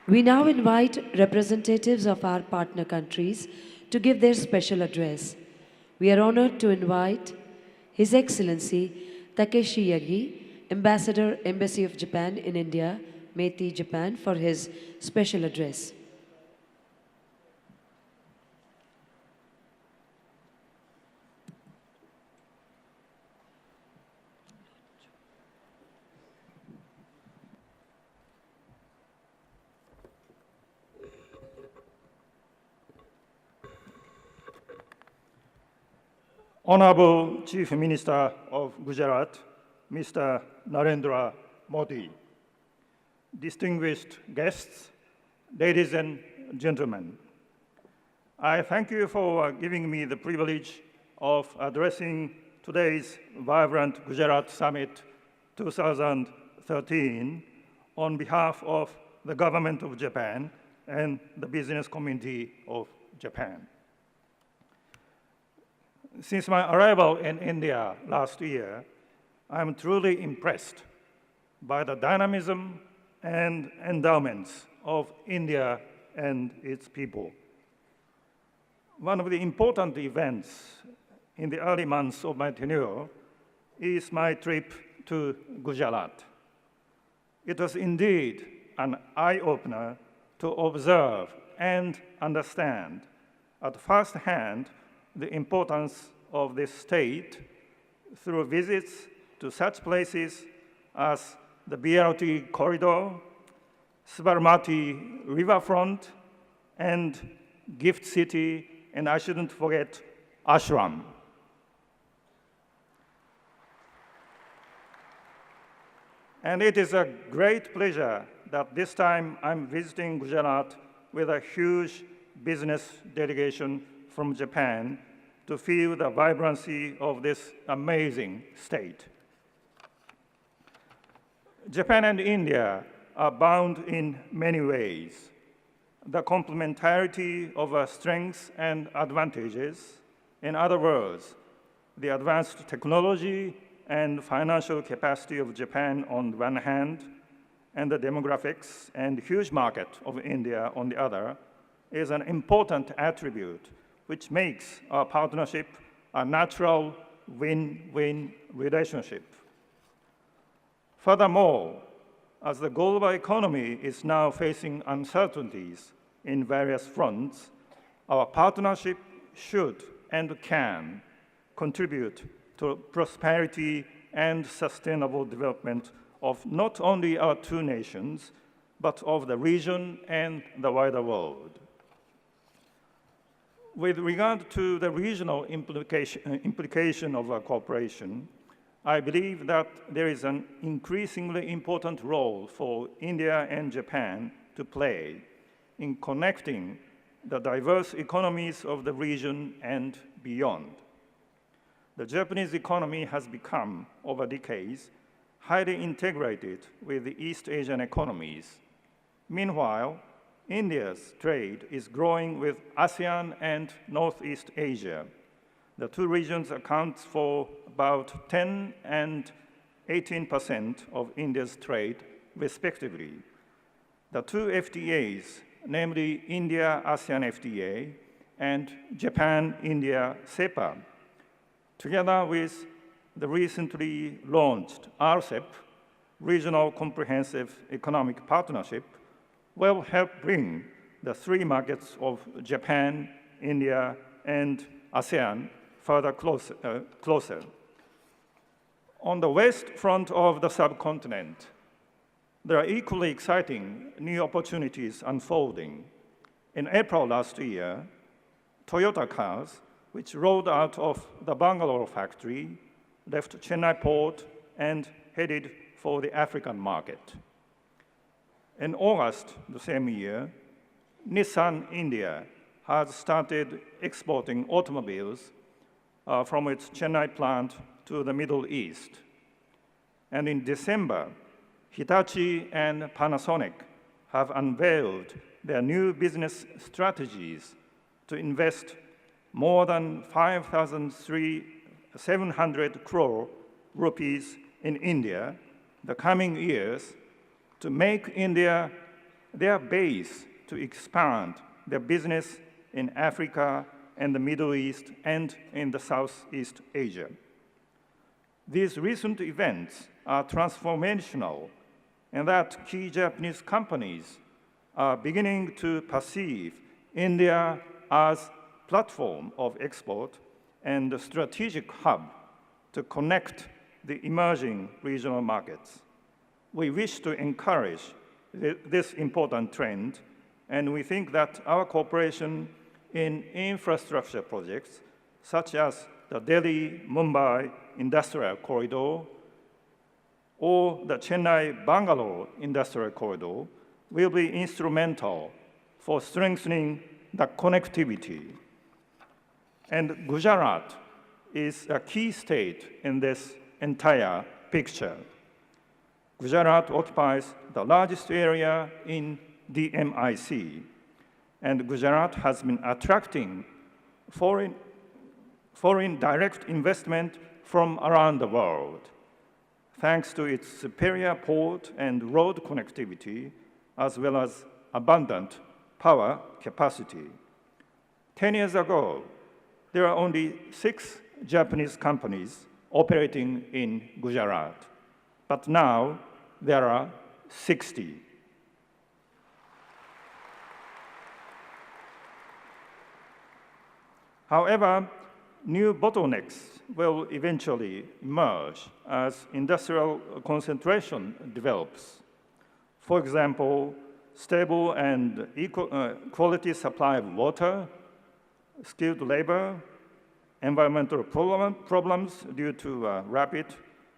We now invite representatives of our partner countries to give their special address. We are honored to invite His Excellency Takeshi Yagi, Ambassador, Embassy of Japan in India, Meitei, Japan, for his special address. Honorable Chief Minister of Gujarat, Mr. Narendra Modi, distinguished guests, ladies and gentlemen, I thank you for giving me the privilege of addressing today's vibrant Gujarat Summit 2013 on behalf of the government of Japan and the business community of Japan. Since my arrival in India last year, I am truly impressed by the dynamism and endowments of India and its people. One of the important events in the early months of my tenure is my trip to Gujarat. It was indeed an eye-opener to observe and understand at first hand the importance of this state through visits to such places as the BRT corridor, Sabarmati riverfront, and Gift City, and I shouldn't forget Ashram. And it is a great pleasure that this time I'm visiting Gujarat with a huge business delegation from Japan to feel the vibrancy of this amazing state. Japan and India are bound in many ways. The complementarity of our strengths and advantages, in other words, the advanced technology and financial capacity of Japan on the one hand, and the demographics and huge market of India on the other, is an important attribute which makes our partnership a natural win-win relationship. Furthermore, as the global economy is now facing uncertainties in various fronts, our partnership should and can contribute to prosperity and sustainable development of not only our two nations, but of the region and the wider world. With regard to the regional implication of our cooperation, I believe that there is an increasingly important role for India and Japan to play in connecting the diverse economies of the region and beyond. The Japanese economy has become, over decades, highly integrated with the East Asian economies. Meanwhile, India's trade is growing with ASEAN and Northeast Asia. The two regions account for about 10 and 18% of India's trade, respectively. The two FTAs, namely India-ASEAN FTA and Japan-India CEPA, together with the recently launched RCEP, Regional Comprehensive Economic Partnership, will help bring the three markets of Japan, India, and ASEAN further closer. On the west front of the subcontinent, there are equally exciting new opportunities unfolding. In April last year, Toyota cars, which rolled out of the Bangalore factory, left Chennai port and headed for the African market. In August the same year, Nissan India has started exporting automobiles from its Chennai plant to the Middle East. And in December, Hitachi and Panasonic have unveiled their new business strategies to invest more than 5,700 crore rupees in India the coming years to make India their base to expand their business in Africa and the Middle East and in the Southeast Asia. These recent events are transformational in that key Japanese companies are beginning to perceive India as a platform of export and a strategic hub to connect the emerging regional markets. We wish to encourage this important trend, and we think that our cooperation in infrastructure projects, such as the Delhi-Mumbai Industrial Corridor or the Chennai-Bangalore Industrial Corridor, will be instrumental for strengthening the connectivity. And Gujarat is a key state in this entire picture. Gujarat occupies the largest area in DMIC, and Gujarat has been attracting foreign direct investment from around the world, thanks to its superior port and road connectivity, as well as abundant power capacity. 10 years ago, there were only 6 Japanese companies operating in Gujarat, but now there are 60. However, new bottlenecks will eventually emerge as industrial concentration develops. For example, stable and quality supply of water, skilled labor, environmental problems due to rapid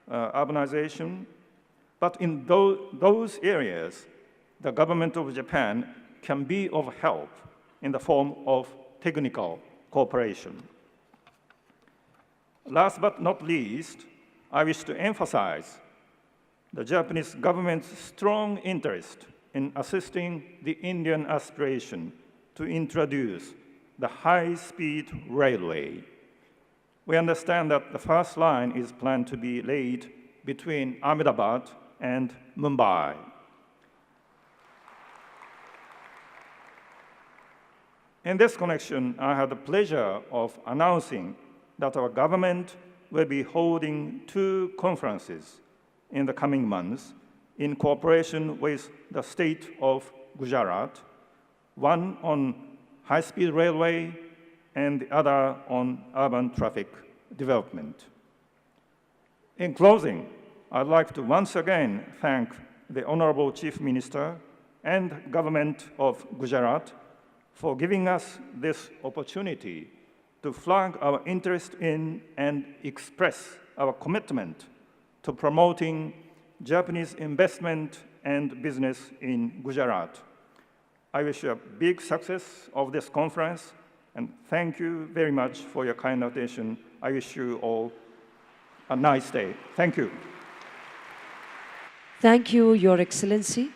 urbanization. But in those areas, the government of Japan can be of help in the form of technical cooperation. Last but not least, I wish to emphasize the Japanese government's strong interest in assisting the Indian aspiration to introduce the high-speed railway. We understand that the first line is planned to be laid between Ahmedabad and Mumbai. In this connection, I had the pleasure of announcing that our government will be holding 2 conferences in the coming months in cooperation with the state of Gujarat, one on high-speed railway and the other on urban traffic development. In closing, I'd like to once again thank the Honorable Chief Minister and government of Gujarat for giving us this opportunity to flag our interest in and express our commitment to promoting Japanese investment and business in Gujarat. I wish you a big success of this conference, and thank you very much for your kind attention. I wish you all a nice day. Thank you. Thank you, Your Excellency.